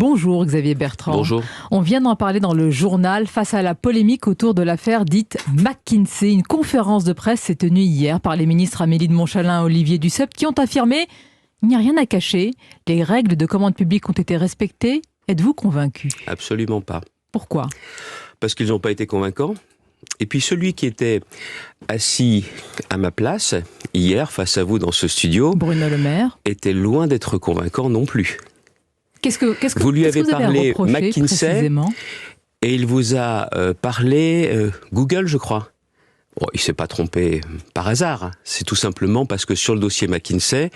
Bonjour Xavier Bertrand. Bonjour. On vient d'en parler dans le journal face à la polémique autour de l'affaire dite McKinsey. Une conférence de presse s'est tenue hier par les ministres Amélie de Montchalin et Olivier Dussopt qui ont affirmé « Il n'y a rien à cacher, les règles de commande publique ont été respectées. Êtes-vous convaincu ?» Absolument pas. Pourquoi ? Parce qu'ils n'ont pas été convaincants. Et puis celui qui était assis à ma place hier face à vous dans ce studio, Bruno Le Maire, était loin d'être convaincant non plus. Qu'est-ce que vous lui avez vous parlé McKinsey précisément ? Et il vous a parlé Google, je crois. Bon, il ne s'est pas trompé par hasard. C'est tout simplement parce que sur le dossier McKinsey,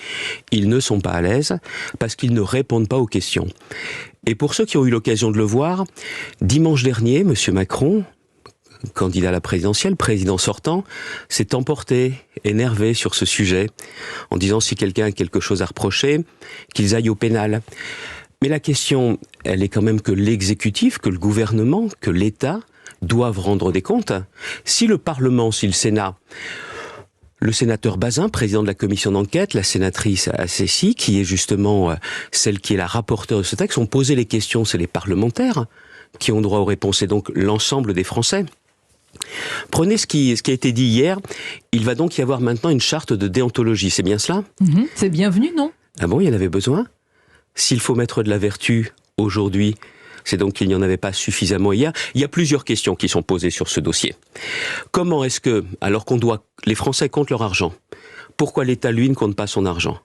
ils ne sont pas à l'aise, parce qu'ils ne répondent pas aux questions. Et pour ceux qui ont eu l'occasion de le voir, dimanche dernier, M. Macron, candidat à la présidentielle, président sortant, s'est emporté, énervé sur ce sujet, en disant si quelqu'un a quelque chose à reprocher, qu'ils aillent au pénal. Mais la question, elle est quand même que l'exécutif, que le gouvernement, que l'État doivent rendre des comptes. Si le Parlement, si le Sénat, le sénateur Bazin, président de la commission d'enquête, la sénatrice Assessi, qui est justement celle qui est la rapporteure de ce texte, ont posé les questions, c'est les parlementaires qui ont droit aux réponses, et donc l'ensemble des Français. Prenez ce qui a été dit hier, il va donc y avoir maintenant une charte de déontologie, c'est bien cela ? C'est bienvenu, non ? Ah bon, il y en avait besoin ? S'il faut mettre de la vertu aujourd'hui, c'est donc qu'il n'y en avait pas suffisamment hier. Il y a plusieurs questions qui sont posées sur ce dossier. Comment est-ce que, alors les Français comptent leur argent, pourquoi l'État, lui, ne compte pas son argent ?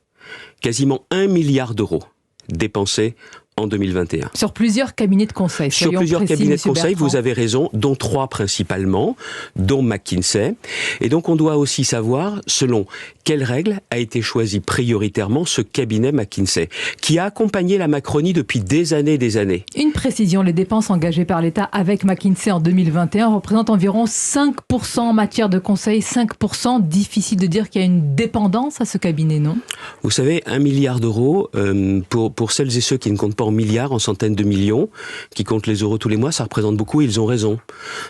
Quasiment 1 milliard d'euros dépensés en 2021. Sur plusieurs cabinets de conseil. Sur plusieurs cabinets de conseil, vous avez raison, dont 3 principalement, dont McKinsey. Et donc on doit aussi savoir, selon quelles règles a été choisi prioritairement ce cabinet McKinsey, qui a accompagné la Macronie depuis des années et des années. Une précision, les dépenses engagées par l'État avec McKinsey en 2021 représentent environ 5% en matière de conseil, 5%. Difficile de dire qu'il y a une dépendance à ce cabinet, non ? Vous savez, 1 milliard d'euros, pour celles et ceux qui ne comptent pas en milliards, en centaines de millions, qui comptent les euros tous les mois, ça représente beaucoup, ils ont raison.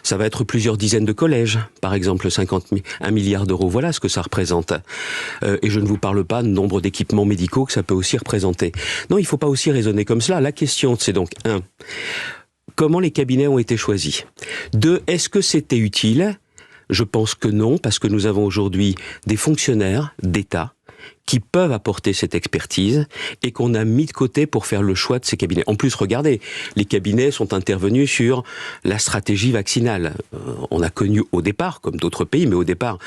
Ça va être plusieurs dizaines de collèges, par exemple 1 milliard d'euros, voilà ce que ça représente. Et je ne vous parle pas de nombre d'équipements médicaux que ça peut aussi représenter. Non, il ne faut pas aussi raisonner comme cela. La question, c'est donc 1. Comment les cabinets ont été choisis ? 2. Est-ce que c'était utile ? Je pense que non, parce que nous avons aujourd'hui des fonctionnaires d'État qui peuvent apporter cette expertise et qu'on a mis de côté pour faire le choix de ces cabinets. En plus, regardez, les cabinets sont intervenus sur la stratégie vaccinale. On a connu au départ, comme d'autres pays, mais au départ,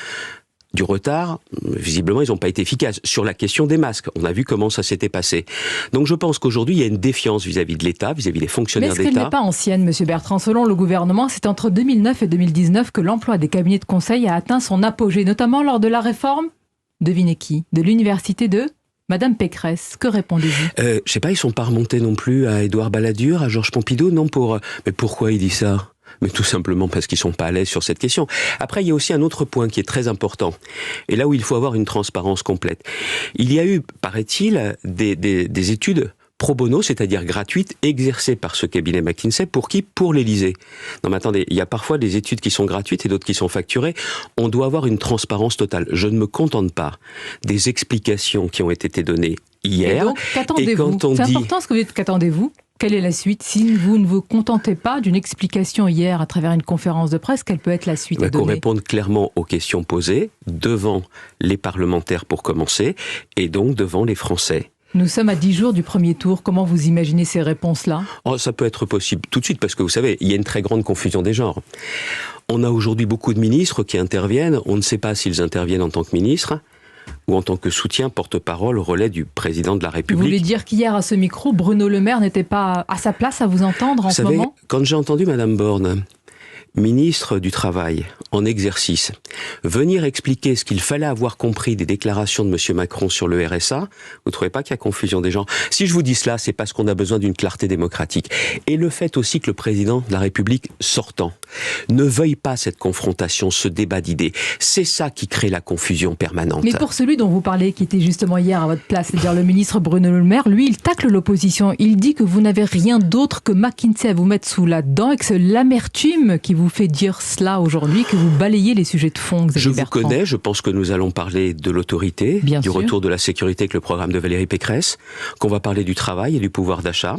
du retard. Visiblement, ils n'ont pas été efficaces. Sur la question des masques, on a vu comment ça s'était passé. Donc je pense qu'aujourd'hui, il y a une défiance vis-à-vis de l'État, vis-à-vis des fonctionnaires d'État. Mais est-ce qu'elle n'est pas ancienne, M. Bertrand ? Selon le gouvernement, c'est entre 2009 et 2019 que l'emploi des cabinets de conseil a atteint son apogée, notamment lors de la réforme, devinez qui ? De l'université de Madame Pécresse. Que répondez-vous ? Je sais pas, ils sont pas remontés non plus à Édouard Balladur, à Georges Pompidou, non pour... Mais pourquoi il dit ça ? Mais tout simplement parce qu'ils sont pas à l'aise sur cette question. Après, il y a aussi un autre point qui est très important, et là où il faut avoir une transparence complète. Il y a eu, paraît-il, des études pro bono, c'est-à-dire gratuites, exercées par ce cabinet McKinsey. Pour qui ? Pour l'Élysée. Non mais attendez, il y a parfois des études qui sont gratuites et d'autres qui sont facturées. On doit avoir une transparence totale. Je ne me contente pas des explications qui ont été données hier. Et donc, qu'attendez-vous ? C'est important ce que vous dites, qu'attendez-vous ? Quelle est la suite ? Si vous ne vous contentez pas d'une explication hier à travers une conférence de presse, quelle peut être la suite à donner ? Qu'on réponde clairement aux questions posées, devant les parlementaires pour commencer, et donc devant les Français. Nous sommes à 10 jours du premier tour. Comment vous imaginez ces réponses-là ? Ça peut être possible tout de suite, parce que vous savez, il y a une très grande confusion des genres. On a aujourd'hui beaucoup de ministres qui interviennent. On ne sait pas s'ils interviennent en tant que ministres ou en tant que soutien, porte-parole, relais du président de la République. Vous voulez dire qu'hier, à ce micro, Bruno Le Maire n'était pas à sa place à vous entendre en ce moment ? Quand j'ai entendu Madame Borne, ministre du Travail, en exercice, venir expliquer ce qu'il fallait avoir compris des déclarations de M. Macron sur le RSA, vous ne trouvez pas qu'il y a confusion des gens ? Si je vous dis cela, c'est parce qu'on a besoin d'une clarté démocratique. Et le fait aussi que le président de la République sortant ne veuille pas cette confrontation, ce débat d'idées, c'est ça qui crée la confusion permanente. Mais pour celui dont vous parlez, qui était justement hier à votre place, c'est-à-dire le ministre Bruno Le Maire, lui, il tacle l'opposition. Il dit que vous n'avez rien d'autre que McKinsey à vous mettre sous la dent et que c'est l'amertume qui vous vous fait dire cela aujourd'hui, que vous balayez les sujets de fond, Xavier Bertrand? Je vous connais, je pense que nous allons parler de l'autorité, du retour de la sécurité avec le programme de Valérie Pécresse, qu'on va parler du travail et du pouvoir d'achat,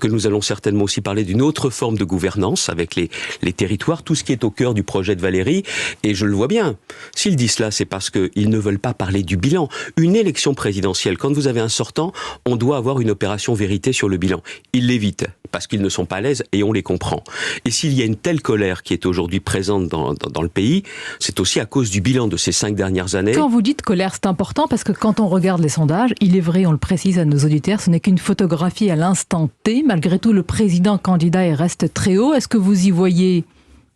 que nous allons certainement aussi parler d'une autre forme de gouvernance avec les territoires, tout ce qui est au cœur du projet de Valérie. Et je le vois bien, s'ils disent cela, c'est parce qu'ils ne veulent pas parler du bilan. Une élection présidentielle, quand vous avez un sortant, on doit avoir une opération vérité sur le bilan. Ils l'évitent, parce qu'ils ne sont pas à l'aise, et on les comprend. Et s'il y a une telle colère qui est aujourd'hui présente dans le pays, c'est aussi à cause du bilan de ces 5 dernières années. Quand vous dites colère, c'est important, parce que quand on regarde les sondages, il est vrai, on le précise à nos auditeurs, ce n'est qu'une photographie à l'instant T. Malgré tout, le président candidat reste très haut. Est-ce que vous y voyez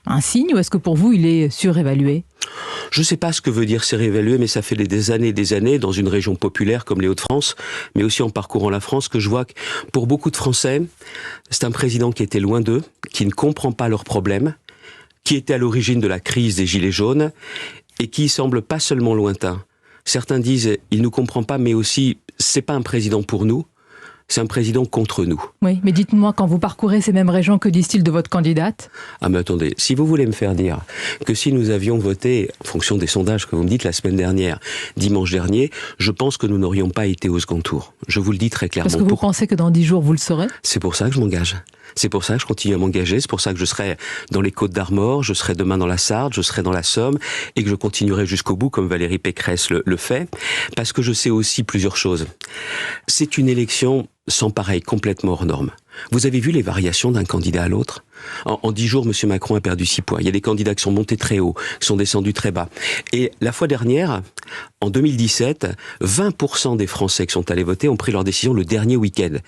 un signe, ou est-ce que pour vous, il est surévalué? Je ne sais pas ce que veut dire surévalué, mais ça fait des années, dans une région populaire comme les Hauts-de-France, mais aussi en parcourant la France, que je vois que pour beaucoup de Français, c'est un président qui était loin d'eux, qui ne comprend pas leurs problèmes, qui était à l'origine de la crise des Gilets jaunes, et qui semble pas seulement lointain. Certains disent, il nous comprend pas, mais aussi, c'est pas un président pour nous, c'est un président contre nous. Oui, mais dites-moi, quand vous parcourez ces mêmes régions, que disent-ils de votre candidate? Ah mais attendez, si vous voulez me faire dire que si nous avions voté, en fonction des sondages que vous me dites la semaine dernière, dimanche dernier, je pense que nous n'aurions pas été au second tour. Je vous le dis très clairement. Parce que vous pensez que dans 10 jours, vous le saurez? C'est pour ça que je m'engage. C'est pour ça que je continue à m'engager, c'est pour ça que je serai dans les Côtes-d'Armor, je serai demain dans la Sarthe, je serai dans la Somme, et que je continuerai jusqu'au bout, comme Valérie Pécresse le fait, parce que je sais aussi plusieurs choses. C'est une élection sans pareil, complètement hors norme. Vous avez vu les variations d'un candidat à l'autre? En 10 jours, M. Macron a perdu 6 points. Il y a des candidats qui sont montés très haut, qui sont descendus très bas. Et la fois dernière, en 2017, 20% des Français qui sont allés voter ont pris leur décision le dernier week-end.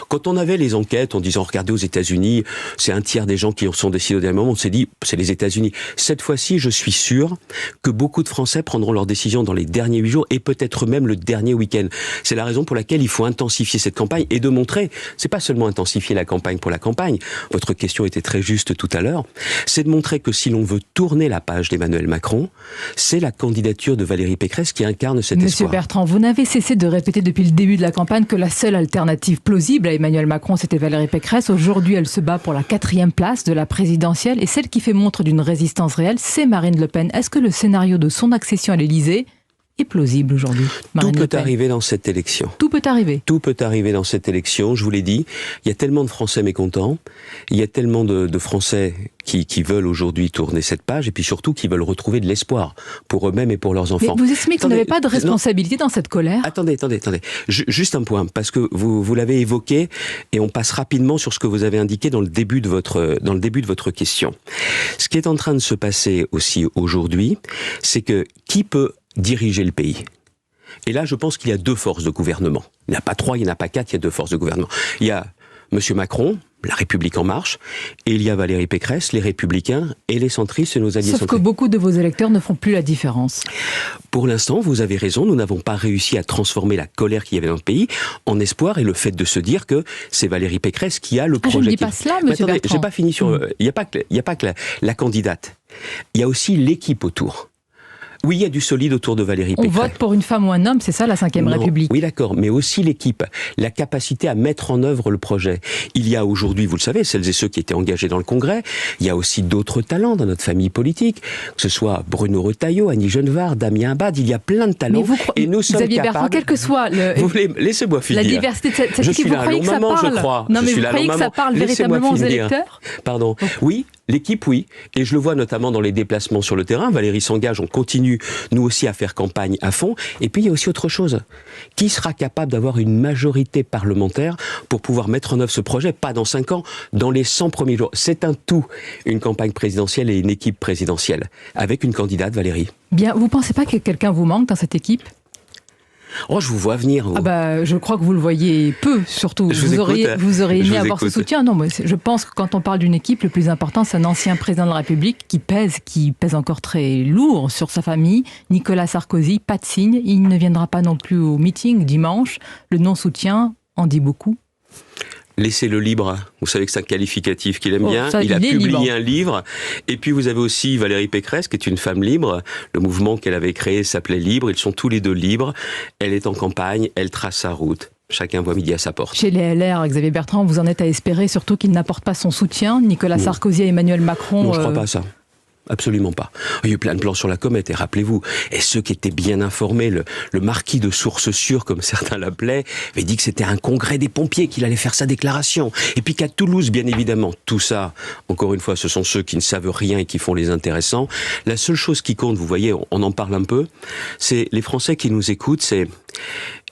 Quand on avait les enquêtes en disant, regardez aux États-Unis, c'est un tiers des gens qui sont décidés au dernier moment, on s'est dit, c'est les États-Unis. Cette fois-ci, je suis sûr que beaucoup de Français prendront leur décision dans les derniers 8 jours et peut-être même le dernier week-end. C'est la raison pour laquelle il faut intensifier cette campagne et de montrer, c'est pas seulement intensifier la campagne pour la campagne, votre question était très juste tout à l'heure, c'est de montrer que si l'on veut tourner la page d'Emmanuel Macron, c'est la candidature de Valérie Pécresse qui incarne cet espoir. Monsieur Bertrand, vous n'avez cessé de répéter depuis le début de la campagne que la seule alternative plausible à Emmanuel Macron, c'était Valérie Pécresse. Aujourd'hui, elle se bat pour la 4e place de la présidentielle et celle qui fait montre d'une résistance réelle, c'est Marine Le Pen. Est-ce que le scénario de son accession à l'Élysée est plausible aujourd'hui? Tout peut arriver dans cette élection. Tout peut arriver. Tout peut arriver dans cette élection, je vous l'ai dit. Il y a tellement de Français mécontents, il y a tellement de Français qui veulent aujourd'hui tourner cette page, et puis surtout qui veulent retrouver de l'espoir pour eux-mêmes et pour leurs enfants. Mais vous estimez que vous n'avez pas de responsabilité dans cette colère? Attendez. Juste un point, parce que vous l'avez évoqué, et on passe rapidement sur ce que vous avez indiqué dans le début de votre question. Ce qui est en train de se passer aussi aujourd'hui, c'est que qui peut diriger le pays? Et là, je pense qu'il y a 2 forces de gouvernement. Il n'y en a pas 3, il n'y en a pas 4, il y a 2 forces de gouvernement. Il y a M. Macron, la République en marche, et il y a Valérie Pécresse, les Républicains et les centristes et nos alliés centristes. Sauf que beaucoup de vos électeurs ne font plus la différence. Pour l'instant, vous avez raison, nous n'avons pas réussi à transformer la colère qu'il y avait dans le pays en espoir et le fait de se dire que c'est Valérie Pécresse qui a le projet. Je ne dis pas cela, monsieur Bertrand. J'ai pas fini sur... Il n'y a pas que la candidate. Il y a aussi l'équipe autour. Oui, il y a du solide autour de Valérie Pécresse. On vote pour une femme ou un homme, c'est ça la 5e République? Oui, d'accord, mais aussi l'équipe, la capacité à mettre en œuvre le projet. Il y a aujourd'hui, vous le savez, celles et ceux qui étaient engagés dans le Congrès, il y a aussi d'autres talents dans notre famille politique, que ce soit Bruno Retailleau, Annie Genevard, Damien Abad, il y a plein de talents. Et nous sommes Xavier Bertrand, quel que soit laissez-moi finir. La diversité de cette équipe, vous croyez que ça parle? Je crois. Non, mais vous croyez que ça parle véritablement aux électeurs? Pardon. Oui. L'équipe, oui. Et je le vois notamment dans les déplacements sur le terrain. Valérie s'engage, on continue, nous aussi, à faire campagne à fond. Et puis, il y a aussi autre chose. Qui sera capable d'avoir une majorité parlementaire pour pouvoir mettre en œuvre ce projet? Pas dans 5 ans, dans les 100 premiers jours. C'est un tout, une campagne présidentielle et une équipe présidentielle. Avec une candidate, Valérie. Bien, vous pensez pas que quelqu'un vous manque dans cette équipe? Oh, je vous vois venir. Vous. Ah bah, je crois que vous le voyez peu, surtout. Vous auriez aimé avoir ce soutien. Non, moi, je pense que quand on parle d'une équipe, le plus important, c'est un ancien président de la République qui pèse encore très lourd sur sa famille. Nicolas Sarkozy, pas de signe. Il ne viendra pas non plus au meeting dimanche. Le non-soutien en dit beaucoup. Laissez-le libre. Vous savez que c'est un qualificatif qu'il aime bien. Il a publié un livre. Et puis vous avez aussi Valérie Pécresse, qui est une femme libre. Le mouvement qu'elle avait créé s'appelait Libre. Ils sont tous les deux libres. Elle est en campagne. Elle trace sa route. Chacun voit midi à sa porte. Chez les LR, Xavier Bertrand, vous en êtes à espérer surtout qu'il n'apporte pas son soutien. Nicolas Sarkozy et Emmanuel Macron... Non, je ne crois pas à ça. Absolument pas. Il y a eu plein de plans sur la comète, et rappelez-vous, et ceux qui étaient bien informés, le marquis de source sûre, comme certains l'appelaient, avait dit que c'était un congrès des pompiers, qu'il allait faire sa déclaration. Et puis qu'à Toulouse, bien évidemment, tout ça, encore une fois, ce sont ceux qui ne savent rien et qui font les intéressants. La seule chose qui compte, vous voyez, on en parle un peu, c'est les Français qui nous écoutent, c'est...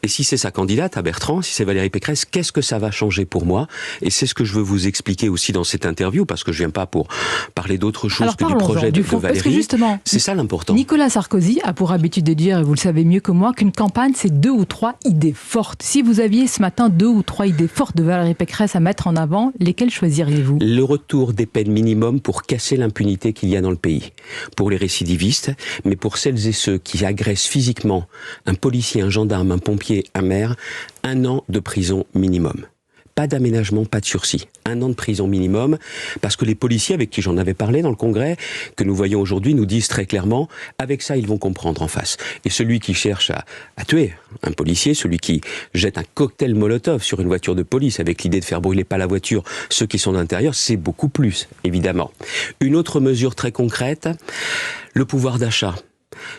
Et si c'est sa candidate à Bertrand, si c'est Valérie Pécresse, qu'est-ce que ça va changer pour moi? Et c'est ce que je veux vous expliquer aussi dans cette interview, parce que je viens pas pour parler d'autre chose que du projet de Valérie. Parce que justement, c'est ça l'important. Nicolas Sarkozy a pour habitude de dire, et vous le savez mieux que moi, qu'une campagne, c'est 2 ou 3 idées fortes. Si vous aviez ce matin 2 ou 3 idées fortes de Valérie Pécresse à mettre en avant, lesquelles choisiriez-vous? Le retour des peines minimum pour casser l'impunité qu'il y a dans le pays. Pour les récidivistes, mais pour celles et ceux qui agressent physiquement un policier, un gendarme, un pompier, un maire, 1 an de prison minimum. Pas d'aménagement, pas de sursis. 1 an de prison minimum, parce que les policiers avec qui j'en avais parlé dans le congrès, que nous voyons aujourd'hui, nous disent très clairement, avec ça, ils vont comprendre en face. Et celui qui cherche à tuer un policier, celui qui jette un cocktail Molotov sur une voiture de police avec l'idée de faire brûler pas la voiture, ceux qui sont à l'intérieur, c'est beaucoup plus, évidemment. Une autre mesure très concrète, le pouvoir d'achat.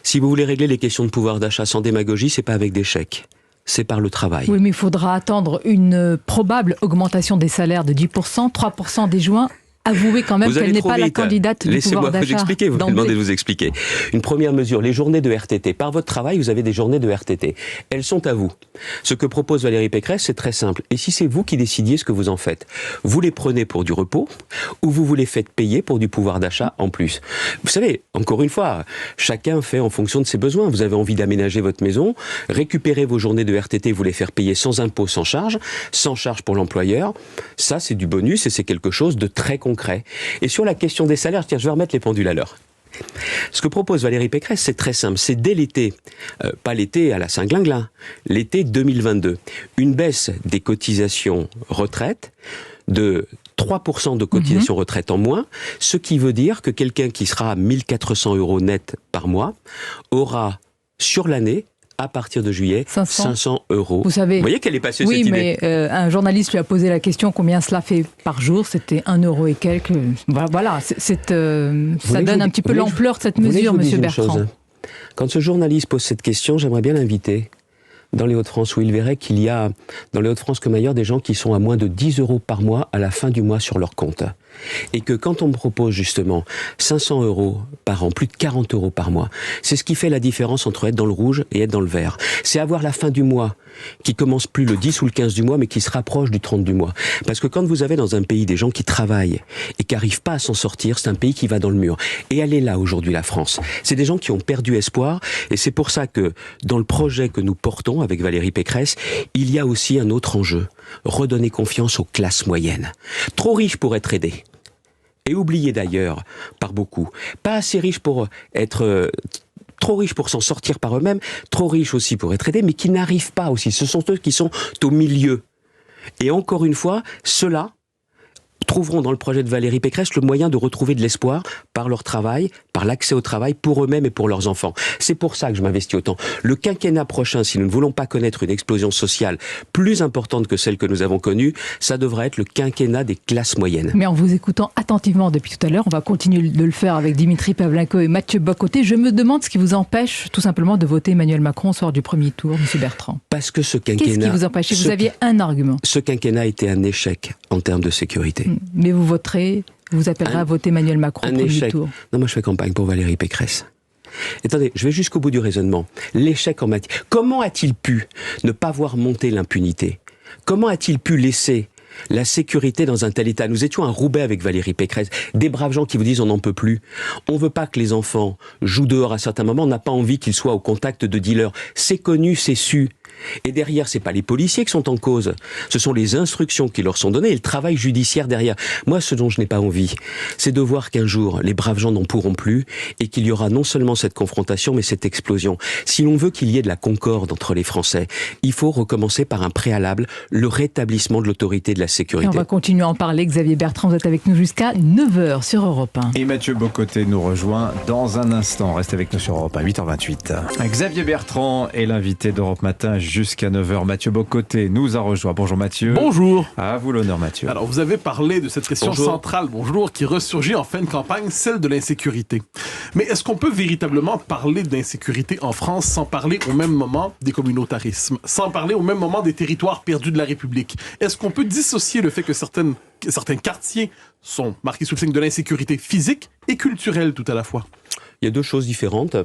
Si vous voulez régler les questions de pouvoir d'achat sans démagogie, c'est pas avec des chèques. C'est par le travail. Oui, mais il faudra attendre une probable augmentation des salaires de 10%, 3% dès juin. Avouez quand même qu'elle n'est pas la candidate du pouvoir d'achat. Laissez-moi vous expliquer, vous me demandez de vous expliquer. Une première mesure, les journées de RTT. Par votre travail, vous avez des journées de RTT. Elles sont à vous. Ce que propose Valérie Pécresse, c'est très simple. Et si c'est vous qui décidiez ce que vous en faites, vous les prenez pour du repos ou vous les faites payer pour du pouvoir d'achat en plus. Vous savez, encore une fois, chacun fait en fonction de ses besoins. Vous avez envie d'aménager votre maison, récupérer vos journées de RTT, vous les faire payer sans impôt, sans charge pour l'employeur. Ça, c'est du bonus et c'est quelque chose de très concret. Et sur la question des salaires, tiens, je vais remettre les pendules à l'heure. Ce que propose Valérie Pécresse, c'est très simple. C'est dès l'été, pas l'été à la Saint-Glinglin, l'été 2022, une baisse des cotisations retraite de 3% de cotisation retraite en moins, ce qui veut dire que quelqu'un qui sera à 1 400 € net par mois aura, sur l'année, à partir de juillet, 500 €. Vous savez, voyez qu'elle est passée cette idée. Oui, mais un journaliste lui a posé la question combien cela fait par jour. C'était 1 € et quelques. Voilà, ça donne un petit peu l'ampleur de cette mesure, Monsieur Bertrand. Quand ce journaliste pose cette question, j'aimerais bien l'inviter dans les Hauts-de-France, où il verrait qu'il y a, dans les Hauts-de-France comme ailleurs, des gens qui sont à moins de 10 € par mois à la fin du mois sur leur compte. Et que quand on me propose justement 500 € par an, plus de 40 € par mois, c'est ce qui fait la différence entre être dans le rouge et être dans le vert. C'est avoir la fin du mois qui commence plus le 10 ou le 15 du mois, mais qui se rapproche du 30 du mois. Parce que quand vous avez dans un pays des gens qui travaillent et qui n'arrivent pas à s'en sortir, c'est un pays qui va dans le mur. Et elle est là aujourd'hui, la France. C'est des gens qui ont perdu espoir, et c'est pour ça que dans le projet que nous portons avec Valérie Pécresse, il y a aussi un autre enjeu. Redonner confiance aux classes moyennes. Trop riches pour être aidés. Et oubliés d'ailleurs par beaucoup. Pas assez riches pour être... trop riches pour s'en sortir par eux-mêmes, trop riches aussi pour être aidés, mais qui n'arrivent pas aussi. Ce sont eux qui sont au milieu. Et encore une fois, ceux-là trouveront dans le projet de Valérie Pécresse le moyen de retrouver de l'espoir par leur travail, par l'accès au travail pour eux-mêmes et pour leurs enfants. C'est pour ça que je m'investis autant. Le quinquennat prochain, si nous ne voulons pas connaître une explosion sociale plus importante que celle que nous avons connue, ça devrait être le quinquennat des classes moyennes. Mais en vous écoutant attentivement depuis tout à l'heure, on va continuer de le faire avec Dimitri Pavlenko et Mathieu Bock-Côté. Je me demande ce qui vous empêche tout simplement de voter Emmanuel Macron au soir du premier tour, M. Bertrand. Parce que ce quinquennat... Qu'est-ce qui vous empêche? Vous aviez un argument. Ce quinquennat était un échec en termes de sécurité. Mais vous voterez, vous appellerez à voter Emmanuel Macron au premier tour. Non, moi je fais campagne pour Valérie Pécresse. Attendez, je vais jusqu'au bout du raisonnement. L'échec en matière... Comment a-t-il pu ne pas voir monter l'impunité? Comment a-t-il pu laisser la sécurité dans un tel état? Nous étions à Roubaix avec Valérie Pécresse, des braves gens qui vous disent on n'en peut plus. On veut pas que les enfants jouent dehors à certains moments, on n'a pas envie qu'ils soient au contact de dealers. C'est connu, c'est su. Et derrière, c'est pas les policiers qui sont en cause. Ce sont les instructions qui leur sont données et le travail judiciaire derrière. Moi, ce dont je n'ai pas envie, c'est de voir qu'un jour, les braves gens n'en pourront plus et qu'il y aura non seulement cette confrontation, mais cette explosion. Si l'on veut qu'il y ait de la concorde entre les Français, il faut recommencer par un préalable, le rétablissement de l'autorité de la sécurité. Et on va continuer à en parler. Xavier Bertrand, vous êtes avec nous jusqu'à 9h sur Europe 1. Et Mathieu Bocoté nous rejoint dans un instant. Restez avec nous sur Europe 1, 8h28. Xavier Bertrand est l'invité d'Europe Matin jusqu'à 9h. Mathieu Bocoté nous a rejoint. Bonjour Mathieu. Bonjour. À vous l'honneur Mathieu. Alors vous avez parlé de cette question centrale, qui ressurgit en fin de campagne, celle de l'insécurité. Mais est-ce qu'on peut véritablement parler d'insécurité en France sans parler au même moment des communautarismes, sans parler au même moment des territoires perdus de la République? Est-ce qu'on peut dissocier le fait que certains quartiers sont marqués sous le signe de l'insécurité physique et culturelle tout à la fois? Il y a deux choses différentes.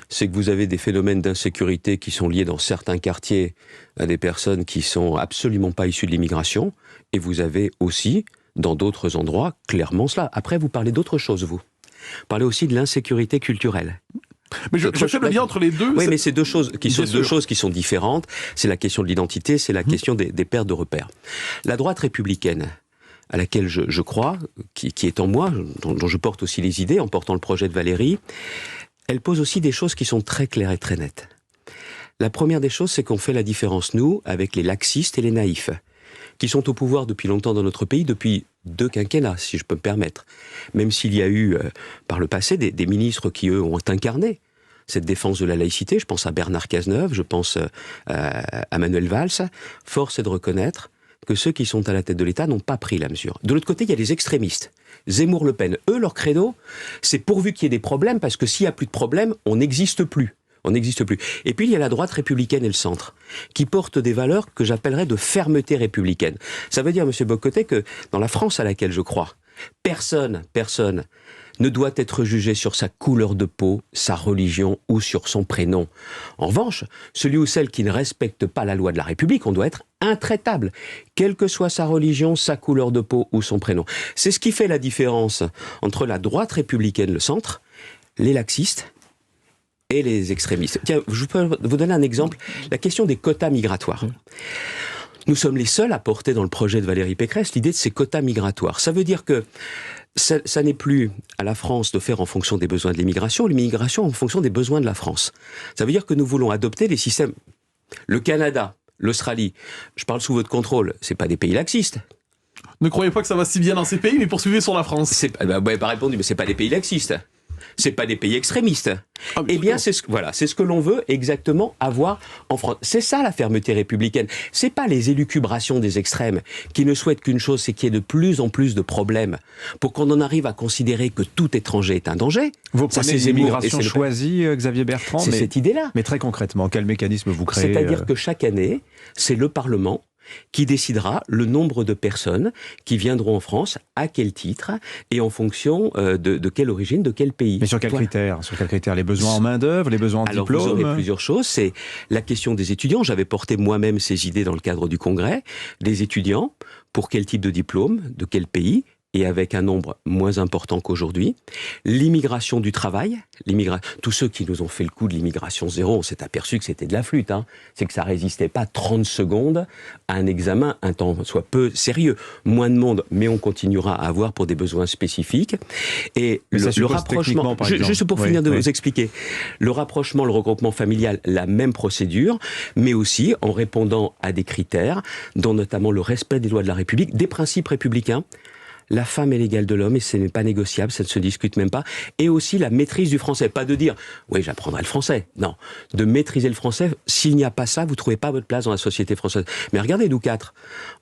C'est que vous avez des phénomènes d'insécurité qui sont liés dans certains quartiers à des personnes qui sont absolument pas issues de l'immigration. Et vous avez aussi, dans d'autres endroits, clairement cela. Après, vous parlez d'autre chose, vous. Vous parlez aussi de l'insécurité culturelle. Mais je fais le lien entre les deux. Oui, mais c'est deux choses qui sont différentes. C'est la question de l'identité, c'est la question des pertes de repères. La droite républicaine, à laquelle je crois, qui est en moi, dont je porte aussi les idées en portant le projet de Valérie, elle pose aussi des choses qui sont très claires et très nettes. La première des choses, c'est qu'on fait la différence, nous, avec les laxistes et les naïfs, qui sont au pouvoir depuis longtemps dans notre pays, depuis 2 quinquennats, si je peux me permettre. Même s'il y a eu, par le passé, des ministres qui, eux, ont incarné cette défense de la laïcité. Je pense à Bernard Cazeneuve, je pense à Manuel Valls. Force est de reconnaître que ceux qui sont à la tête de l'État n'ont pas pris la mesure. De l'autre côté, il y a les extrémistes. Zemmour, Le Pen, eux, leur credo, c'est pourvu qu'il y ait des problèmes, parce que s'il n'y a plus de problèmes, on n'existe plus. On n'existe plus. Et puis il y a la droite républicaine et le centre, qui portent des valeurs que j'appellerais de fermeté républicaine. Ça veut dire, Monsieur Bocoté, que dans la France à laquelle je crois, personne ne doit être jugé sur sa couleur de peau, sa religion ou sur son prénom. En revanche, celui ou celle qui ne respecte pas la loi de la République, on doit être intraitable, quelle que soit sa religion, sa couleur de peau ou son prénom. C'est ce qui fait la différence entre la droite républicaine, le centre, les laxistes et les extrémistes. Tiens, je peux vous donner un exemple. La question des quotas migratoires. Nous sommes les seuls à porter dans le projet de Valérie Pécresse l'idée de ces quotas migratoires. Ça veut dire que ça n'est plus à la France de faire en fonction des besoins de l'immigration en fonction des besoins de la France. Ça veut dire que nous voulons adopter des systèmes. Le Canada, l'Australie, je parle sous votre contrôle, c'est pas des pays laxistes. Ne croyez pas que ça va si bien dans ces pays, mais poursuivez sur la France. Vous n'avez pas répondu, mais c'est pas des pays laxistes. C'est pas des pays extrémistes. Eh bien, c'est ce que l'on veut exactement avoir en France. C'est ça la fermeté républicaine. C'est pas les élucubrations des extrêmes qui ne souhaitent qu'une chose, c'est qu'il y ait de plus en plus de problèmes pour qu'on en arrive à considérer que tout étranger est un danger. Vous prenez l'immigration choisie, Xavier Bertrand. C'est cette idée-là. Mais très concrètement, quel mécanisme vous créez? C'est-à-dire que chaque année, c'est le Parlement qui décidera le nombre de personnes qui viendront en France, à quel titre, et en fonction de quelle origine, de quel pays. Mais sur quels critères? Sur quels critères? Les besoins en main-d'œuvre, les besoins en diplôme? Alors, vous aurez plusieurs choses. C'est la question des étudiants. J'avais porté moi-même ces idées dans le cadre du Congrès. Les étudiants, pour quel type de diplôme, de quel pays, et avec un nombre moins important qu'aujourd'hui. L'immigration du travail, tous ceux qui nous ont fait le coup de l'immigration zéro, on s'est aperçu que c'était de la flûte. C'est que ça résistait pas 30 secondes à un examen, un temps soit peu sérieux. Moins de monde, mais on continuera à avoir pour des besoins spécifiques. Et le rapprochement, juste pour finir de vous expliquer, le rapprochement, le regroupement familial, la même procédure, mais aussi en répondant à des critères, dont notamment le respect des lois de la République, des principes républicains. La femme est l'égale de l'homme et ce n'est pas négociable, ça ne se discute même pas. Et aussi la maîtrise du français. Pas de dire, oui, j'apprendrai le français. Non, de maîtriser le français. S'il n'y a pas ça, vous ne trouvez pas votre place dans la société française. Mais regardez, nous quatre,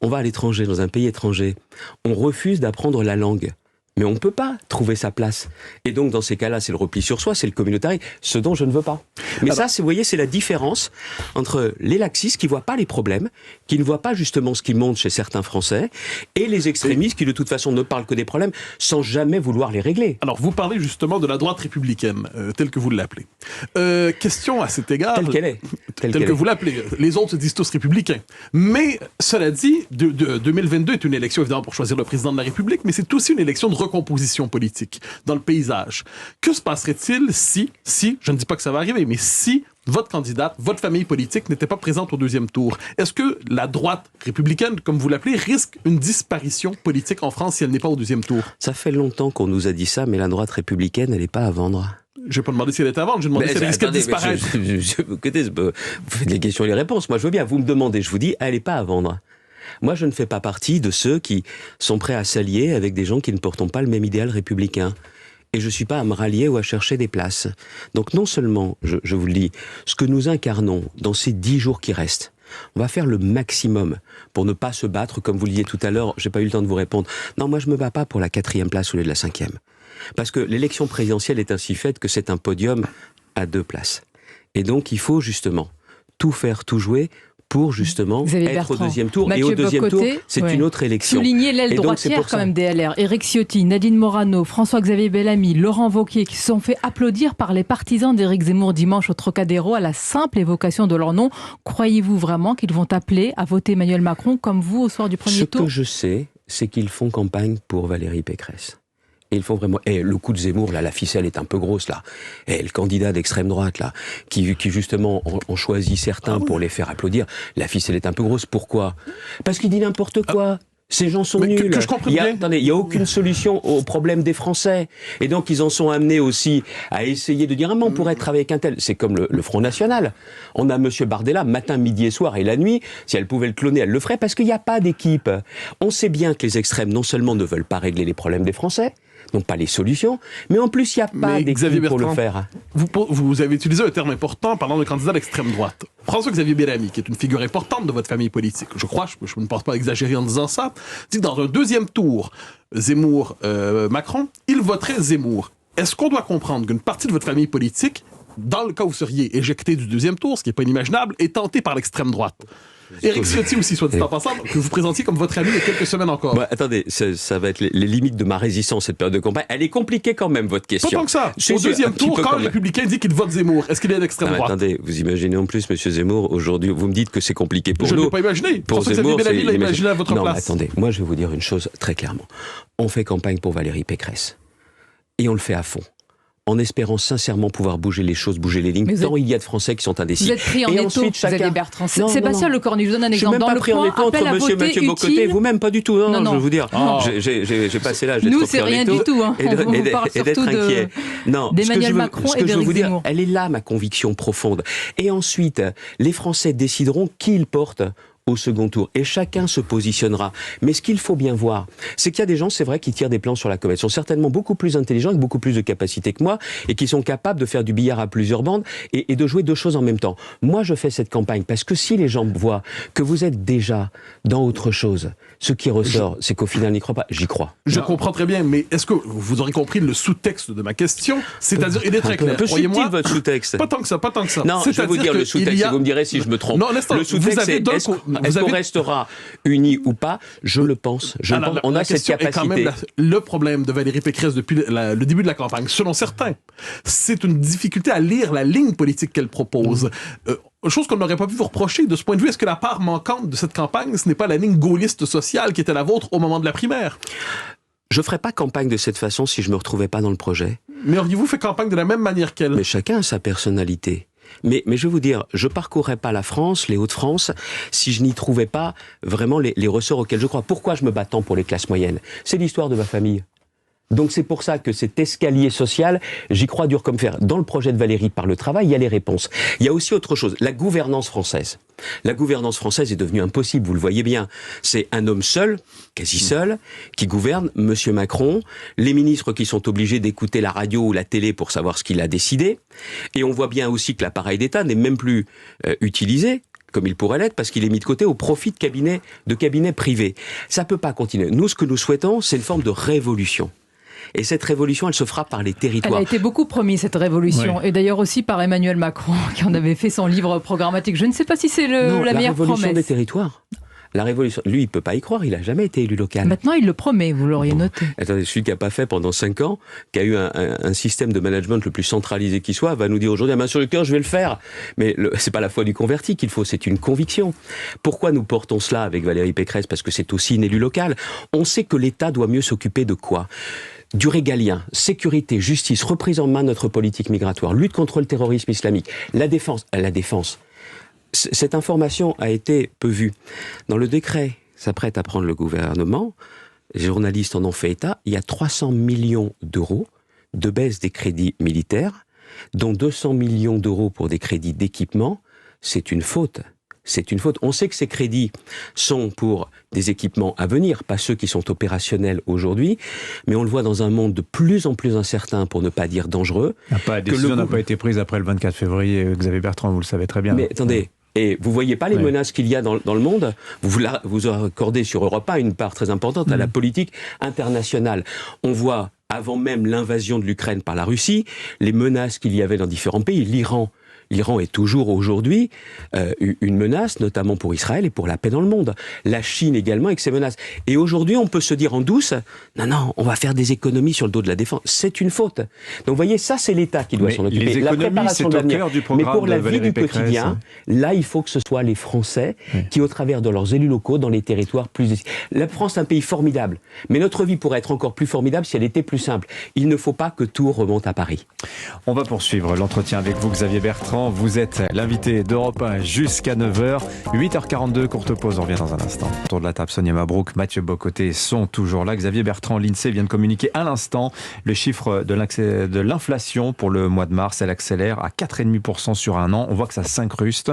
on va à l'étranger, dans un pays étranger. On refuse d'apprendre la langue. Mais on ne peut pas trouver sa place. Et donc, dans ces cas-là, c'est le repli sur soi, c'est le communautarisme, ce dont je ne veux pas. Mais alors, ça, vous voyez, c'est la différence entre les laxistes qui ne voient pas les problèmes, qui ne voient pas justement ce qui monte chez certains Français, et les extrémistes qui, de toute façon, ne parlent que des problèmes sans jamais vouloir les régler. Alors, vous parlez justement de la droite républicaine, telle que vous l'appelez. Question à cet égard... Telle qu'elle est. Telle que vous l'appelez. Les autres se disent tous républicains. Mais, cela dit, 2022 est une élection, évidemment, pour choisir le président de la République, mais c'est aussi une élection de recomposition politique dans le paysage. Que se passerait-il si, je ne dis pas que ça va arriver, mais si votre candidate, votre famille politique n'était pas présente au deuxième tour? Est-ce que la droite républicaine, comme vous l'appelez, risque une disparition politique en France si elle n'est pas au deuxième tour? Ça fait longtemps qu'on nous a dit ça, mais la droite républicaine, elle n'est pas à vendre. Je n'ai pas demandé si elle était à vendre, j'ai demandé si elle risquait de disparaître. Écoutez, vous faites les questions et les réponses. Moi, je veux bien. Vous me demandez, je vous dis, elle n'est pas à vendre. Moi, je ne fais pas partie de ceux qui sont prêts à s'allier avec des gens qui ne portent pas le même idéal républicain. Et je ne suis pas à me rallier ou à chercher des places. Donc non seulement, je vous le dis, ce que nous incarnons dans ces 10 jours qui restent, on va faire le maximum pour ne pas se battre, comme vous le disiez tout à l'heure, j'ai pas eu le temps de vous répondre. Non, moi je me bats pas pour la 4e place au lieu de la 5e. Parce que l'élection présidentielle est ainsi faite que c'est un podium à 2 places. Et donc il faut justement tout faire, tout jouer pour justement être au deuxième tour. Mathieu Et au deuxième tour, c'est une autre élection. Souligner l'aile droitière quand même des LR. Éric Ciotti, Nadine Morano, François-Xavier Bellamy, Laurent Wauquiez qui se sont fait applaudir par les partisans d'Éric Zemmour dimanche au Trocadéro à la simple évocation de leur nom. Croyez-vous vraiment qu'ils vont appeler à voter Emmanuel Macron comme vous au soir du premier tour ? Ce que je sais, c'est qu'ils font campagne pour Valérie Pécresse. Et ils font vraiment. Le coup de Zemmour, là, la ficelle est un peu grosse, là. Le candidat d'extrême droite, là, qui justement ont choisi certains pour les faire applaudir, la ficelle est un peu grosse. Pourquoi ? Parce qu'il dit n'importe quoi. Ces gens sont nuls. Que je comprends bien. Attendez, il n'y a aucune solution au problème des Français. Et donc, ils en sont amenés aussi à essayer de dire, on pourrait travailler avec un tel. C'est comme le Front National. On a Monsieur Bardella, matin, midi et soir, et la nuit. Si elle pouvait le cloner, elle le ferait, parce qu'il n'y a pas d'équipe. On sait bien que les extrêmes, non seulement ne veulent pas régler les problèmes des Français, donc pas les solutions, mais en plus, il n'y a pas d'équipe pour le faire. Vous avez utilisé un terme important parlant de candidat d'extrême droite. François-Xavier Bellamy, qui est une figure importante de votre famille politique, je crois, je ne pense pas exagérer en disant ça, dit que dans un deuxième tour, Zemmour-Macron, il voterait Zemmour. Est-ce qu'on doit comprendre qu'une partie de votre famille politique, dans le cas où vous seriez éjecté du deuxième tour, ce qui n'est pas inimaginable, est tentée par l'extrême droite? Éric Ciotti aussi, soit dit en passant, que vous présentiez comme votre ami il y a quelques semaines encore. Attendez, ça va être les limites de ma résistance cette période de campagne. Elle est compliquée quand même, votre question. Pas tant que ça. Au deuxième tour, quand le Républicain dit qu'il vote Zemmour, est-ce qu'il est d'extrême droite? Attendez, vous imaginez en plus, Monsieur Zemmour, aujourd'hui, vous me dites que c'est compliqué pour nous. Je ne l'ai pas imaginé. Pour Zemmour, Bellamy l'a imaginé à votre place. Non, mais attendez, moi je vais vous dire une chose très clairement. On fait campagne pour Valérie Pécresse. Et on le fait à fond. En espérant sincèrement pouvoir bouger les choses, bouger les lignes, tant il y a de Français qui sont indécis. Vous êtes pris en étau, Xavier Bertrand. Sébastien Lecornu, je vous donne un exemple. Je ne suis même pas pris en étau entre monsieur Mathieu Bocoté et vous-même, pas du tout. Non, je veux vous dire, j'ai passé l'âge d'être pris en étau. Nous, c'est rien du tout. On vous parle surtout d'Emmanuel Macron et d'Éric Zemmour. Elle est là, ma conviction profonde. Et ensuite, les Français décideront qui ils portent au second tour. Et chacun se positionnera. Mais ce qu'il faut bien voir, c'est qu'il y a des gens, c'est vrai, qui tirent des plans sur la comète. Ils sont certainement beaucoup plus intelligents, avec beaucoup plus de capacités que moi, et qui sont capables de faire du billard à plusieurs bandes et de jouer 2 choses en même temps. Moi, je fais cette campagne parce que si les gens voient que vous êtes déjà dans autre chose, ce qui ressort, c'est qu'au final, n'y croit pas. J'y crois. Je comprends très bien, mais est-ce que vous aurez compris le sous-texte de ma question? C'est-à-dire, il est très clair. Un peu subtil, votre sous-texte. Pas tant que ça, pas tant que ça. Non, je vais vous dire le sous-texte, et vous me direz si je me trompe. Non, le sous-texte, c'est est-ce qu'on restera unis ou pas? Je le pense. On a cette capacité. Quand même le problème de Valérie Pécresse depuis le début de la campagne, selon certains, c'est une difficulté à lire la ligne politique qu'elle propose. Chose qu'on n'aurait pas pu vous reprocher de ce point de vue. Est-ce que la part manquante de cette campagne, ce n'est pas la ligne gaulliste sociale qui était la vôtre au moment de la primaire? Je ferais pas campagne de cette façon si je me retrouvais pas dans le projet. Mais auriez-vous fait campagne de la même manière qu'elle? Mais chacun a sa personnalité. Mais je vais vous dire, je parcourrais pas la France, les Hauts-de-France, si je n'y trouvais pas vraiment les ressorts auxquels je crois. Pourquoi je me bats tant pour les classes moyennes? C'est l'histoire de ma famille. Donc c'est pour ça que cet escalier social, j'y crois dur comme fer. Dans le projet de Valérie par le travail, il y a les réponses. Il y a aussi autre chose, la gouvernance française. La gouvernance française est devenue impossible, vous le voyez bien. C'est un homme seul, quasi seul, qui gouverne, Monsieur Macron, les ministres qui sont obligés d'écouter la radio ou la télé pour savoir ce qu'il a décidé. Et on voit bien aussi que l'appareil d'État n'est même plus utilisé comme il pourrait l'être, parce qu'il est mis de côté au profit de cabinets privés. Ça peut pas continuer. Nous, ce que nous souhaitons, c'est une forme de révolution. Et cette révolution, elle se fera par les territoires. Elle a été beaucoup promise, cette révolution. Oui. Et d'ailleurs aussi par Emmanuel Macron, qui en avait fait son livre programmatique. Je ne sais pas si c'est la meilleure promesse. La révolution des territoires. La révolution, lui, il peut pas y croire, il a jamais été élu local. Maintenant, il le promet, vous l'auriez noté. Attendez, celui qui a pas fait pendant 5 ans, qui a eu un système de management le plus centralisé qui soit, va nous dire aujourd'hui, sur le cœur, je vais le faire. Mais c'est pas la foi du converti qu'il faut, c'est une conviction. Pourquoi nous portons cela avec Valérie Pécresse? Parce que c'est aussi une élue locale. On sait que l'État doit mieux s'occuper de quoi? Du régalien, sécurité, justice, reprise en main de notre politique migratoire, lutte contre le terrorisme islamique, la défense. Cette information a été peu vue. Dans le décret s'apprête à prendre le gouvernement, les journalistes en ont fait état, il y a 300 millions d'euros de baisse des crédits militaires, dont 200 millions d'euros pour des crédits d'équipement. C'est une faute. c'est une faute. On sait que ces crédits sont pour des équipements à venir, pas ceux qui sont opérationnels aujourd'hui, mais on le voit dans un monde de plus en plus incertain, pour ne pas dire dangereux. La décision n'a pas été prise après le 24 février, Xavier Bertrand, vous le savez très bien. Mais attendez, et vous voyez pas les menaces qu'il y a dans le monde. Vous accordez sur Europe 1 une part très importante à la politique internationale. On voit, avant même l'invasion de l'Ukraine par la Russie, les menaces qu'il y avait dans différents pays. L'Iran est toujours aujourd'hui une menace, notamment pour Israël et pour la paix dans le monde. La Chine également avec ses menaces. Et aujourd'hui, on peut se dire en douce, non, on va faire des économies sur le dos de la défense. C'est une faute. Donc vous voyez, ça c'est l'État qui doit s'en occuper. Les économies, c'est au cœur du programme. Mais pour la vie du Pécresse, quotidien, là, il faut que ce soit les Français qui, au travers de leurs élus locaux, dans les territoires plus... La France est un pays formidable. Mais notre vie pourrait être encore plus formidable si elle était plus simple. Il ne faut pas que tout remonte à Paris. On va poursuivre l'entretien avec vous, Xavier Bertrand. Vous êtes l'invité d'Europe 1 jusqu'à 9h. 8h42, courte pause, on revient dans un instant. Autour de la table, Sonia Mabrouk, Mathieu Bocoté sont toujours là. Xavier Bertrand, l'INSEE vient de communiquer à l'instant le chiffre de l'inflation pour le mois de mars. Elle accélère à 4,5% sur un an. On voit que ça s'incruste.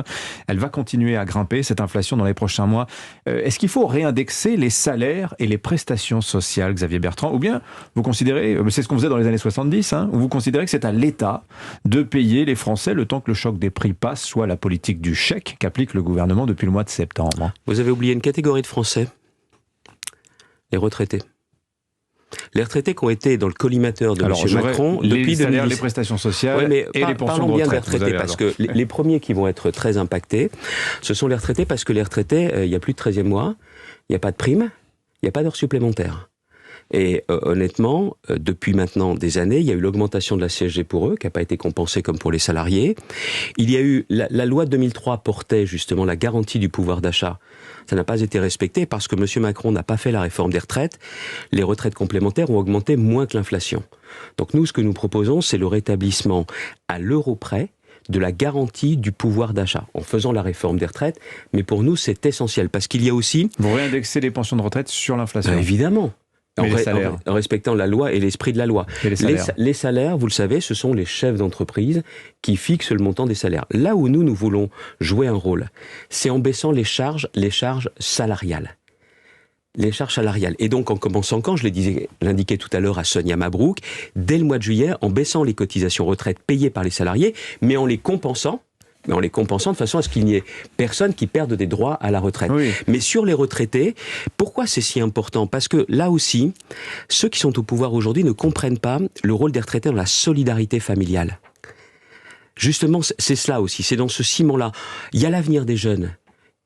Elle va continuer à grimper, cette inflation, dans les prochains mois. Est-ce qu'il faut réindexer les salaires et les prestations sociales, Xavier Bertrand? Ou bien vous considérez, c'est ce qu'on faisait dans les années 70, ou vous considérez que c'est à l'État de payer les Français le temps que le choc des prix passe, soit la politique du chèque qu'applique le gouvernement depuis le mois de septembre? Vous avez oublié une catégorie de Français, les retraités. Les retraités qui ont été dans le collimateur de M. Macron depuis 2010. Les prestations sociales et les pensions de retraite. Parlons bien des retraités, parce que les premiers qui vont être très impactés, ce sont les retraités, parce que les retraités, il n'y a plus de 13e mois, il n'y a pas de prime, il n'y a pas d'heures supplémentaires. Et honnêtement, depuis maintenant des années, il y a eu l'augmentation de la CSG pour eux, qui n'a pas été compensée comme pour les salariés. Il y a eu, la loi de 2003 portait justement la garantie du pouvoir d'achat. Ça n'a pas été respecté parce que M. Macron n'a pas fait la réforme des retraites. Les retraites complémentaires ont augmenté moins que l'inflation. Donc nous, ce que nous proposons, c'est le rétablissement à l'euro près de la garantie du pouvoir d'achat, en faisant la réforme des retraites. Mais pour nous, c'est essentiel, parce qu'il y a aussi... Vous réindexez les pensions de retraite sur l'inflation? Évidemment. En respectant la loi et l'esprit de la loi. Et les salaires, vous le savez, ce sont les chefs d'entreprise qui fixent le montant des salaires. Là où nous voulons jouer un rôle, c'est en baissant les charges salariales. Les charges salariales. Et donc, en commençant quand, je l'indiquais tout à l'heure à Sonia Mabrouk, dès le mois de juillet, en baissant les cotisations retraite payées par les salariés, mais en les compensant de façon à ce qu'il n'y ait personne qui perde des droits à la retraite. Oui. Mais sur les retraités, pourquoi c'est si important? Parce que là aussi, ceux qui sont au pouvoir aujourd'hui ne comprennent pas le rôle des retraités dans la solidarité familiale. Justement, c'est cela aussi, c'est dans ce ciment-là. Il y a l'avenir des jeunes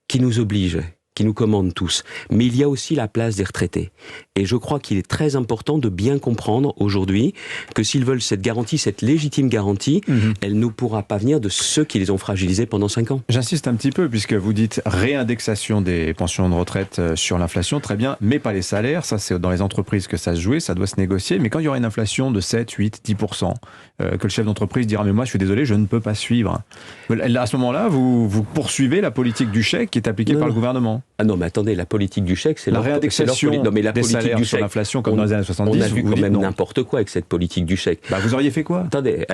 qui nous oblige, qui nous commande tous. Mais il y a aussi la place des retraités. Et je crois qu'il est très important de bien comprendre aujourd'hui que s'ils veulent cette garantie, cette légitime garantie, elle ne pourra pas venir de ceux qui les ont fragilisés pendant 5 ans. J'insiste un petit peu, puisque vous dites réindexation des pensions de retraite sur l'inflation, très bien, mais pas les salaires. Ça, c'est dans les entreprises que ça se joue, ça doit se négocier. Mais quand il y aura une inflation de 7, 8, 10%, que le chef d'entreprise dira « mais moi, je suis désolé, je ne peux pas suivre ». À ce moment-là, vous poursuivez la politique du chèque qui est appliquée par le gouvernement. Ah non, mais attendez, la politique du chèque, c'est la réindexation des salaires du sur chèque. L'inflation comme dans les années 70. On a vu quand même n'importe quoi avec cette politique du chèque. Vous auriez fait quoi? Attendez,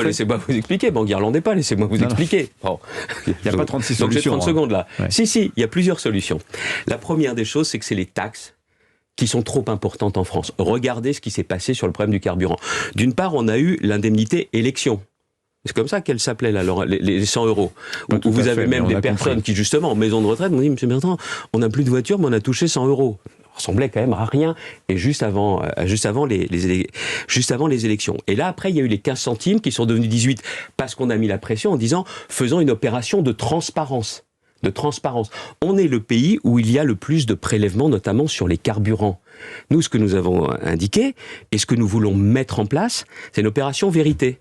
laissez-moi vous expliquer. Guirlandez pas, laissez-moi vous expliquer. Bon. Il n'y a pas 36 donc solutions. Donc j'ai 30 secondes là. Ouais. Si, il y a plusieurs solutions. La première des choses, c'est que c'est les taxes qui sont trop importantes en France. Regardez ce qui s'est passé sur le problème du carburant. D'une part, on a eu l'indemnité élection. C'est comme ça qu'elle s'appelait, là, les 100 €. Où vous avez même des personnes qui, justement, en maison de retraite, m'ont dit, Monsieur Bertrand, on n'a plus de voiture, mais on a touché 100 €. Ça ressemblait quand même à rien. Et juste avant les élections. Et là, après, il y a eu les 15 centimes qui sont devenus 18 parce qu'on a mis la pression en disant, faisons une opération de transparence. On est le pays où il y a le plus de prélèvements, notamment sur les carburants. Nous, ce que nous avons indiqué, et ce que nous voulons mettre en place, c'est une opération vérité.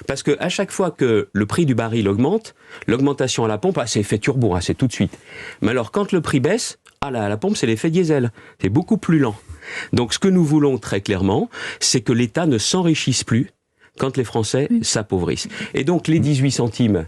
Parce que à chaque fois que le prix du baril augmente, l'augmentation à la pompe, c'est effet turbo, c'est tout de suite. Mais alors quand le prix baisse, à la pompe, c'est l'effet diesel. C'est beaucoup plus lent. Donc ce que nous voulons très clairement, c'est que l'État ne s'enrichisse plus quand les Français s'appauvrissent. Et donc les 18 centimes,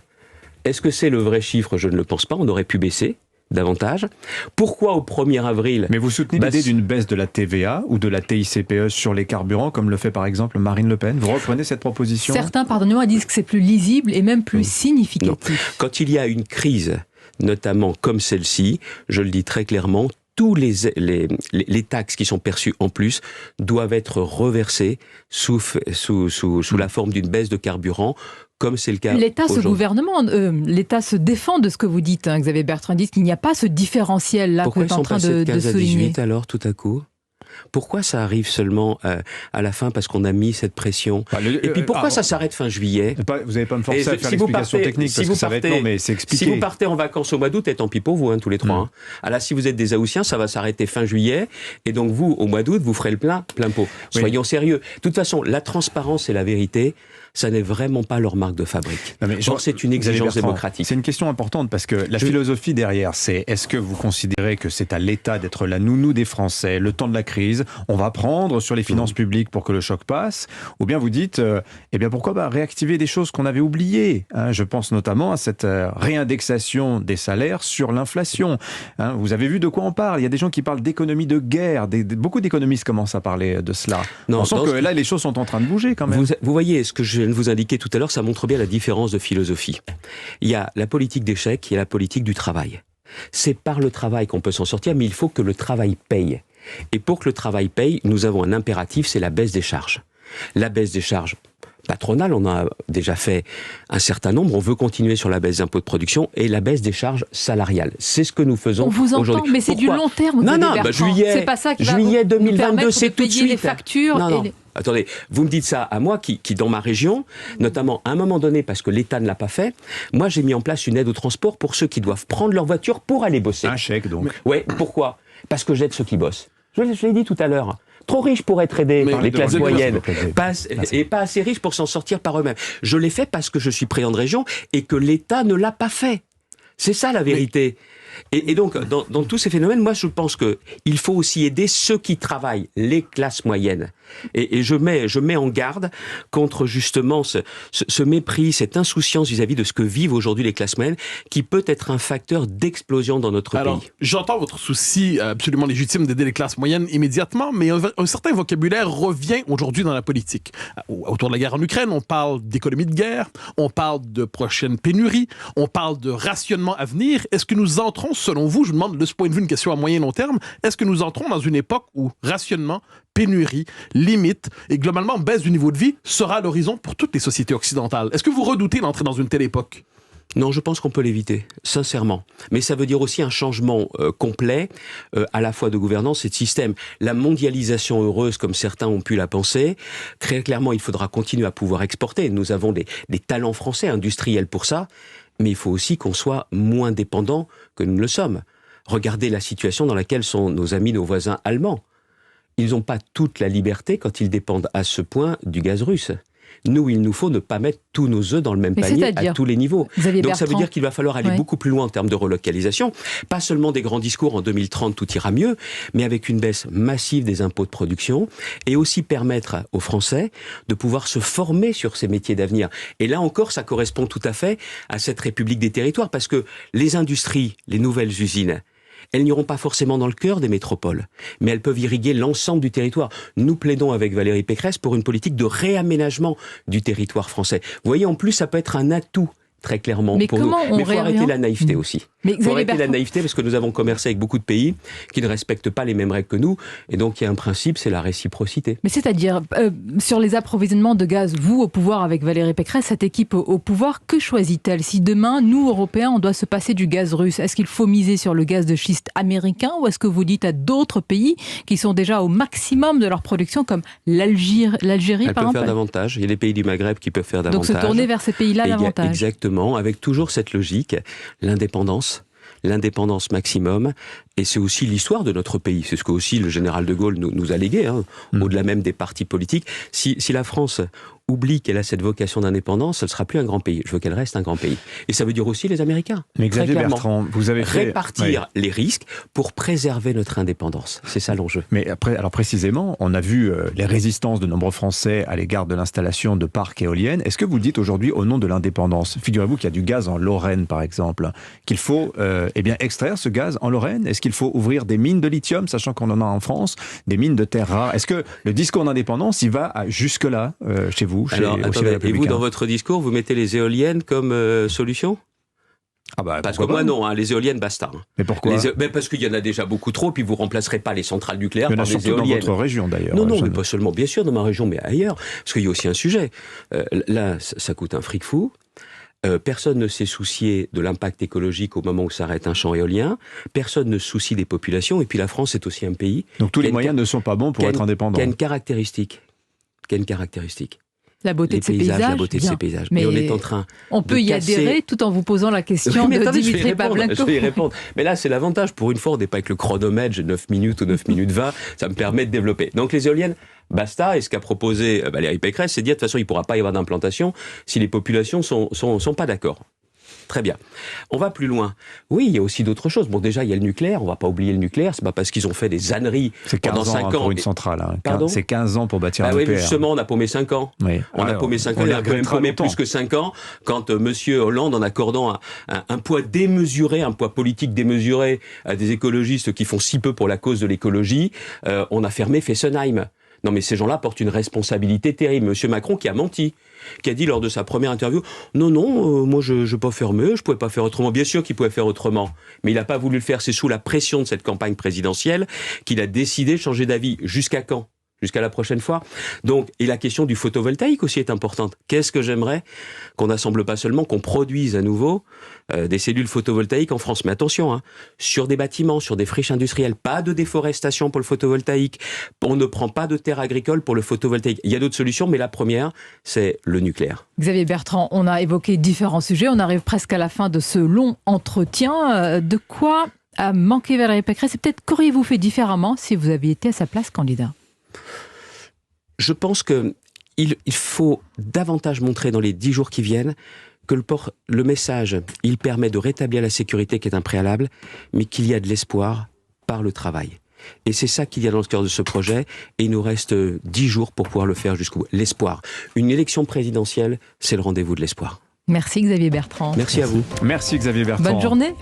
est-ce que c'est le vrai chiffre? Je ne le pense pas, on aurait pu baisser davantage. Pourquoi au 1er avril? Mais vous soutenez l'idée d'une baisse de la TVA ou de la TICPE sur les carburants, comme le fait par exemple Marine Le Pen? Vous reprenez cette proposition? Certains, pardonnez-moi, disent que c'est plus lisible et même plus significatif. Non. Quand il y a une crise notamment comme celle-ci, je le dis très clairement, tous les taxes qui sont perçues en plus doivent être reversées sous la forme d'une baisse de carburant, comme c'est le cas L'État, aujourd'hui. ce gouvernement, l'État se défend de ce que vous dites, hein, Xavier Bertrand, dit qu'il n'y a pas ce différentiel-là que vous êtes en train de 15 à souligner. 18 alors, tout à coup ? Pourquoi ça arrive seulement à la fin parce qu'on a mis cette pression ? Et puis pourquoi ça s'arrête fin juillet ? Vous n'allez pas me forcer à faire si vous l'explication partez- technique, si parce vous que ça va être partez- long, mais c'est expliqué. Si vous partez en vacances au mois d'août, et tant pis pour vous, tous les trois. Ah là, si vous êtes des Haussiens, ça va s'arrêter fin juillet, et donc vous, au mois d'août, vous ferez le plein pot. Oui. Soyons sérieux. De toute façon, la transparence et la vérité, ça n'est vraiment pas leur marque de fabrique. Non, mais Or, c'est une Xavier exigence Bertrand, démocratique. C'est une question importante parce que la philosophie derrière, c'est est-ce que vous considérez que c'est à l'État d'être la nounou des Français, le temps de la crise, on va prendre sur les finances publiques pour que le choc passe, ou bien vous dites, eh bien pourquoi réactiver des choses qu'on avait oubliées, hein. Je pense notamment à cette réindexation des salaires sur l'inflation, hein. Vous avez vu de quoi on parle, il y a des gens qui parlent d'économie de guerre, beaucoup d'économistes commencent à parler de cela. Non, on sent que là, les choses sont en train de bouger quand même. Vous voyez, ce que je viens de vous indiquer tout à l'heure, ça montre bien la différence de philosophie. Il y a la politique d'échec et la politique du travail. C'est par le travail qu'on peut s'en sortir, mais il faut que le travail paye. Et pour que le travail paye, nous avons un impératif, c'est la baisse des charges. La baisse des charges patronales, on a déjà fait un certain nombre, on veut continuer sur la baisse des impôts de production et la baisse des charges salariales. C'est ce que nous faisons On vous entend, aujourd'hui. mais c'est du Pourquoi long terme. Non, Xavier non, Bertrand. juillet, c'est pas ça qui va juillet nous 2022, permettre c'est de tout de payer suite. les factures. Non, non. Attendez, vous me dites ça à moi qui dans ma région, notamment à un moment donné, parce que l'État ne l'a pas fait, moi j'ai mis en place une aide au transport pour ceux qui doivent prendre leur voiture pour aller bosser. Un chèque donc. Ouais, pourquoi ? Parce que j'aide ceux qui bossent. Je l'ai dit tout à l'heure. Trop riches pour être aidés par les de classes votre moyennes, place, et pas assez riches pour s'en sortir par eux-mêmes. Je l'ai fait parce que je suis président de région et que l'État ne l'a pas fait. C'est ça la vérité. Et donc, dans tous ces phénomènes, moi je pense qu'il faut aussi aider ceux qui travaillent, les classes moyennes. Et je mets en garde contre justement ce mépris, cette insouciance vis-à-vis de ce que vivent aujourd'hui les classes moyennes, qui peut être un facteur d'explosion dans notre pays. J'entends votre souci absolument légitime d'aider les classes moyennes immédiatement, mais un certain vocabulaire revient aujourd'hui dans la politique. Autour de la guerre en Ukraine, on parle d'économie de guerre, on parle de prochaine pénurie, on parle de rationnement à venir. Est-ce que nous entrons, selon vous, je vous demande de ce point de vue une question à moyen et long terme, est-ce que nous entrons dans une époque où rationnement, pénurie, limite et globalement baisse du niveau de vie sera l'horizon pour toutes les sociétés occidentales? Est-ce que vous redoutez l'entrée dans une telle époque? Non, je pense qu'on peut l'éviter, sincèrement. Mais ça veut dire aussi un changement complet, à la fois de gouvernance et de système. La mondialisation heureuse, comme certains ont pu la penser, très clairement, il faudra continuer à pouvoir exporter. Nous avons des talents français industriels pour ça, mais il faut aussi qu'on soit moins dépendants que nous ne le sommes. Regardez la situation dans laquelle sont nos amis, nos voisins allemands. Ils n'ont pas toute la liberté quand ils dépendent à ce point du gaz russe. Nous, il nous faut ne pas mettre tous nos œufs dans le même panier à tous les niveaux. Donc ça veut dire qu'il va falloir aller beaucoup plus loin en termes de relocalisation. Pas seulement des grands discours en 2030, tout ira mieux, mais avec une baisse massive des impôts de production et aussi permettre aux Français de pouvoir se former sur ces métiers d'avenir. Et là encore, ça correspond tout à fait à cette République des territoires parce que les industries, les nouvelles usines, elles n'iront pas forcément dans le cœur des métropoles, mais elles peuvent irriguer l'ensemble du territoire. Nous plaidons avec Valérie Pécresse pour une politique de réaménagement du territoire français. Vous voyez, en plus, ça peut être un atout, très clairement, mais pour nous. Mais il faut arrêter la naïveté aussi. Il faut arrêter la naïveté parce que nous avons commercé avec beaucoup de pays qui ne respectent pas les mêmes règles que nous. Et donc, il y a un principe, c'est la réciprocité. Mais c'est-à-dire, sur les approvisionnements de gaz, vous, au pouvoir avec Valérie Pécresse, cette équipe au pouvoir, que choisit-elle? Si demain, nous, Européens, on doit se passer du gaz russe, est-ce qu'il faut miser sur le gaz de schiste américain ou est-ce que vous dites à d'autres pays qui sont déjà au maximum de leur production, comme l'Algérie, par exemple? Elles peuvent faire davantage. Il y a des pays du Maghreb qui peuvent faire davantage. Donc se tourner vers ces pays-là davantage. Exactement, avec toujours cette logique, l'indépendance maximum, et c'est aussi l'histoire de notre pays. C'est ce que aussi le général de Gaulle nous a légué, au-delà même des partis politiques. Si la France oublie qu'elle a cette vocation d'indépendance, elle ne sera plus un grand pays. Je veux qu'elle reste un grand pays. Et ça veut dire aussi les Américains. Mais Xavier Bertrand, vous avez fait... Répartir les risques pour préserver notre indépendance. C'est ça l'enjeu. Mais après, alors précisément, on a vu les résistances de nombreux Français à l'égard de l'installation de parcs éoliennes. Est-ce que vous le dites aujourd'hui au nom de l'indépendance? Figurez-vous qu'il y a du gaz en Lorraine, par exemple, qu'il faut extraire ce gaz en Lorraine. Est-ce qu'il faut ouvrir des mines de lithium, sachant qu'on en a en France, des mines de terres rares? Est-ce que le discours d'indépendance, il va jusque-là chez vous? Alors, attendez, et vous, dans votre discours, vous mettez les éoliennes comme solution? Ah bah, parce que moi non, les éoliennes basta. Mais pourquoi? Parce qu'il y en a déjà beaucoup trop, puis vous remplacerez pas les centrales nucléaires par des éoliennes. Il y en a surtout dans votre région d'ailleurs. Non, mais pas seulement, bien sûr dans ma région, mais ailleurs. Parce qu'il y a aussi un sujet. Là, ça coûte un fric fou. Personne ne s'est soucié de l'impact écologique au moment où s'arrête un champ éolien. Personne ne se soucie des populations. Et puis la France est aussi un pays. Donc tous les moyens ne sont pas bons pour être indépendant. Qui a une caractéristique. La beauté de ces paysages. La beauté de ces paysages. Mais on est en train. On peut y adhérer tout en vous posant la question de Dimitri Pavlenko. Je vais y répondre. Mais là, c'est l'avantage. Pour une fois, on n'est pas avec le chronomètre, j'ai 9 minutes ou 9 minutes 20. Ça me permet de développer. Donc les éoliennes, basta. Et ce qu'a proposé Valérie Pécresse, c'est de dire de toute façon, il ne pourra pas y avoir d'implantation si les populations sont pas d'accord. Très bien. On va plus loin. Oui, il y a aussi d'autres choses. Bon, déjà, il y a le nucléaire. On va pas oublier le nucléaire. C'est pas parce qu'ils ont fait des âneries pendant 5 ans pour une centrale. Pardon ? C'est 15 ans pour bâtir un oui, nucléaire. Justement, on a paumé 5 ans. Oui. On a paumé 5 ans. Il a quand même paumé plus que 5 ans quand Monsieur Hollande, en accordant un poids démesuré, un poids politique démesuré à des écologistes qui font si peu pour la cause de l'écologie, on a fermé Fessenheim. Non, mais ces gens-là portent une responsabilité terrible. Monsieur Macron qui a menti, qui a dit lors de sa première interview, non, moi je pas fermé, je pouvais pas faire autrement. Bien sûr qu'il pouvait faire autrement, mais il n'a pas voulu le faire. C'est sous la pression de cette campagne présidentielle qu'il a décidé de changer d'avis. Jusqu'à quand ? Jusqu'à la prochaine fois. Donc, et la question du photovoltaïque aussi est importante. Qu'est-ce que j'aimerais qu'on n'assemble pas seulement, qu'on produise à nouveau des cellules photovoltaïques en France. Mais attention, sur des bâtiments, sur des friches industrielles, pas de déforestation pour le photovoltaïque. On ne prend pas de terres agricoles pour le photovoltaïque. Il y a d'autres solutions, mais la première, c'est le nucléaire. Xavier Bertrand, on a évoqué différents sujets. On arrive presque à la fin de ce long entretien. De quoi a manqué Valérie Pécresse? Et peut-être qu'auriez-vous fait différemment si vous aviez été à sa place candidat? Je pense qu'il faut davantage montrer dans les 10 jours qui viennent que le message, il permet de rétablir la sécurité qui est un préalable, mais qu'il y a de l'espoir par le travail. Et c'est ça qu'il y a dans le cœur de ce projet, et il nous reste 10 jours pour pouvoir le faire jusqu'au bout. L'espoir. Une élection présidentielle, c'est le rendez-vous de l'espoir. Merci Xavier Bertrand. Merci à vous. Merci Xavier Bertrand. Bonne journée.